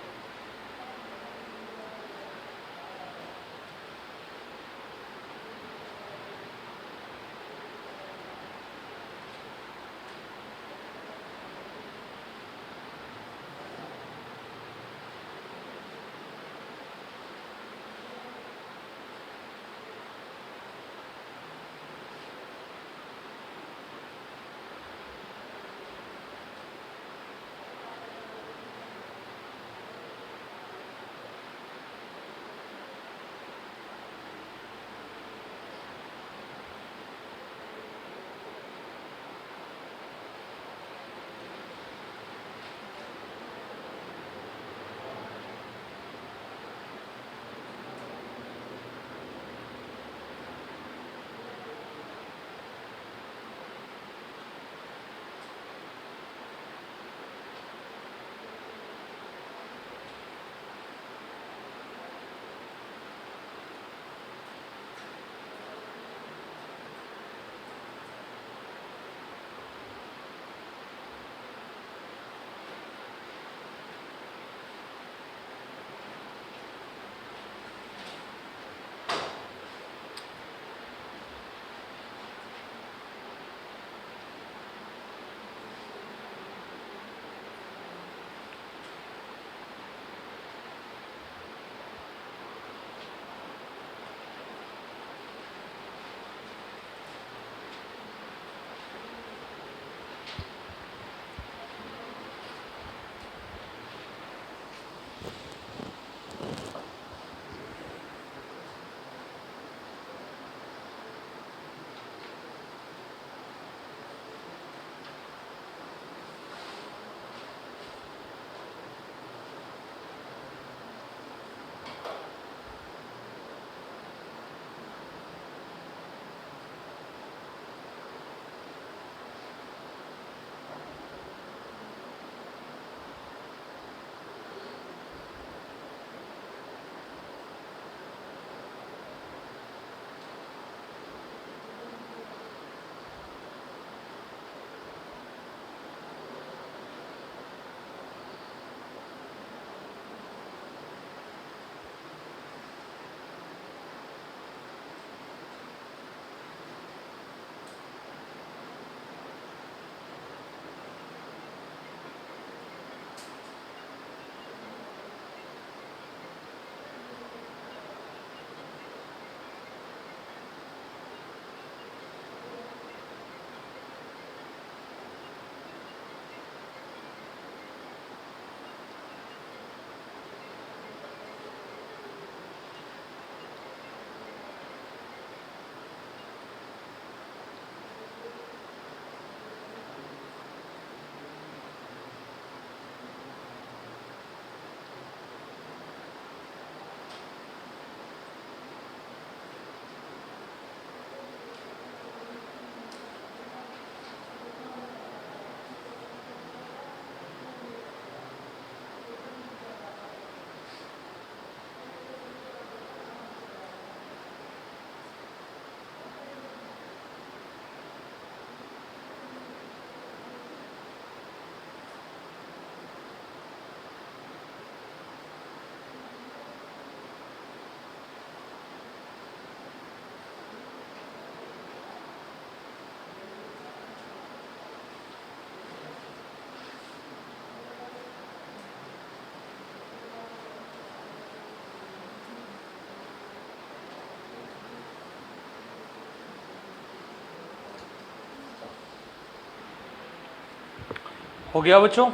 हो गया बच्चों?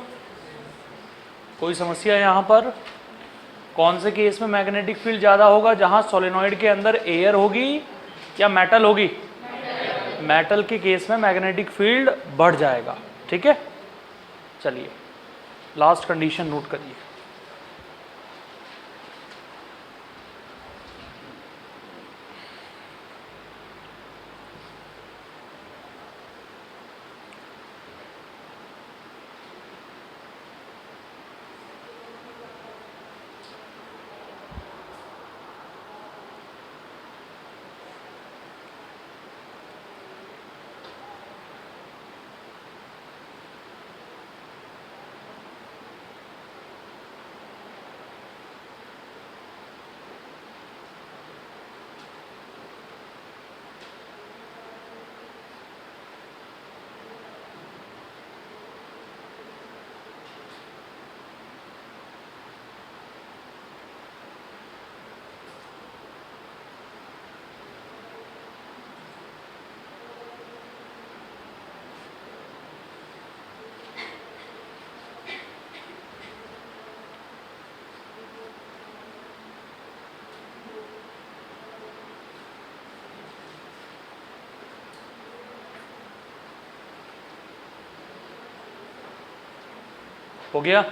कोई समस्या यहाँ पर? कौन से केस में मैग्नेटिक फील्ड ज़्यादा होगा? जहाँ सोलेनॉइड के अंदर एयर होगी या मेटल होगी? मेटल के केस में मैग्नेटिक फील्ड बढ़ जाएगा। ठीक है, चलिए लास्ट कंडीशन नोट करिए। हो गया?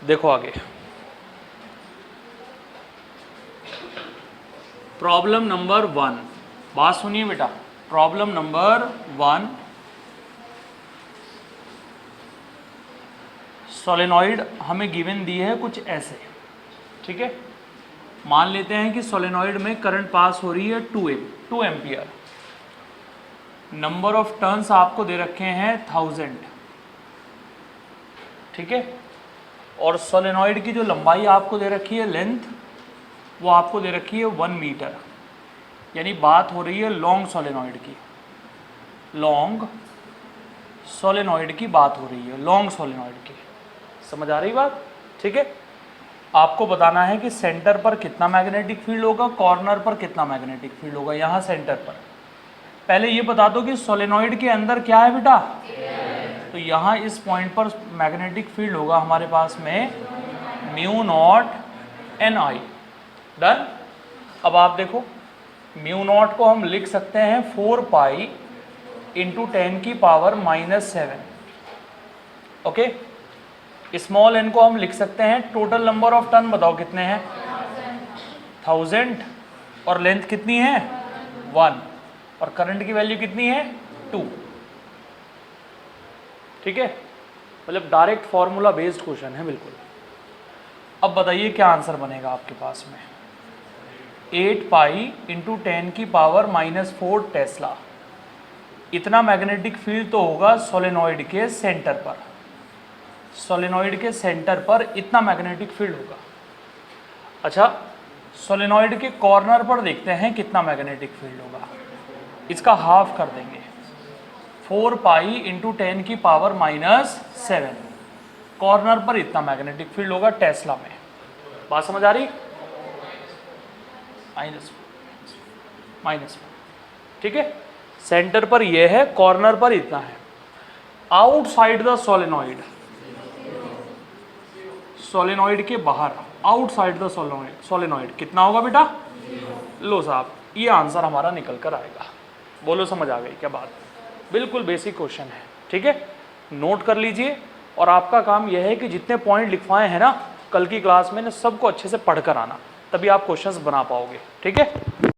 देखो आगे प्रॉब्लम नंबर 1, बात सुनिए बेटा। प्रॉब्लम नंबर 1, सोलेनॉइड हमें गिवन दी है कुछ ऐसे। ठीक है, मान लेते हैं कि सोलेनॉइड में करंट पास हो रही है 2 एम्पियर। नंबर ऑफ टर्न्स आपको दे रखे हैं 1000। ठीक है, और सोलेनॉइड की जो लंबाई आपको दे रखी है, लेंथ, वो आपको दे रखी है 1 मीटर। यानी बात हो रही है लॉन्ग सोलेनॉइड की। लॉन्ग सोलेनॉइड की बात हो रही है, लॉन्ग सोलेनॉइड की। समझ आ रही बात? ठीक है, आपको बताना है कि सेंटर पर कितना मैग्नेटिक फील्ड होगा, कॉर्नर पर कितना मैग्नेटिक फील्ड होगा। यहाँ सेंटर पर पहले ये बता दो कि सोलेनॉइड के अंदर क्या है बेटा? तो यहाँ इस पॉइंट पर मैग्नेटिक फील्ड होगा हमारे पास में μ0 Ni। डन। अब आप देखो, μ0 को हम लिख सकते हैं 4 pi into 10⁻⁻⁷। Okay, small n को हम लिख सकते हैं, टोटल नंबर ऑफ टर्न बताओ कितने हैं? 1000। और लेंथ कितनी है? 1। और करंट की वैल्यू कितनी है? 2। ठीक है, मतलब डायरेक्ट फॉर्मूला बेस्ड क्वेश्चन है बिल्कुल। अब बताइए क्या आंसर बनेगा आपके पास में? 8 पाई इंटू 10⁻⁻4 टेस्ला। इतना मैग्नेटिक फील्ड तो होगा सोलेनॉइड के सेंटर पर। सोलेनॉइड के सेंटर पर इतना मैग्नेटिक फील्ड होगा। अच्छा, सोलेनॉइड के कॉर्नर पर देखते हैं कितना मैग्नेटिक फील्ड होगा। इसका हाफ कर देंगे, 4 पाई इंटू 10⁻⁻7। कॉर्नर पर इतना मैग्नेटिक फील्ड होगा टेस्ला में। बात समझ आ रही? माइनस। ठीक है, सेंटर पर यह है, कॉर्नर पर इतना है। आउटसाइड द सोलेनॉइड, सोलेनॉइड के बाहर, आउटसाइड द सोलेनॉइड कितना होगा बेटा? लो साहब, ये आंसर हमारा निकल कर आएगा। बोलो समझ आ गई क्या बात? बिल्कुल बेसिक क्वेश्चन है। ठीक है, नोट कर लीजिए। और आपका काम यह है कि जितने पॉइंट लिखवाए हैं ना कल की क्लास में, सबको अच्छे से पढ़ कर आना, तभी आप क्वेश्चंस बना पाओगे। ठीक है।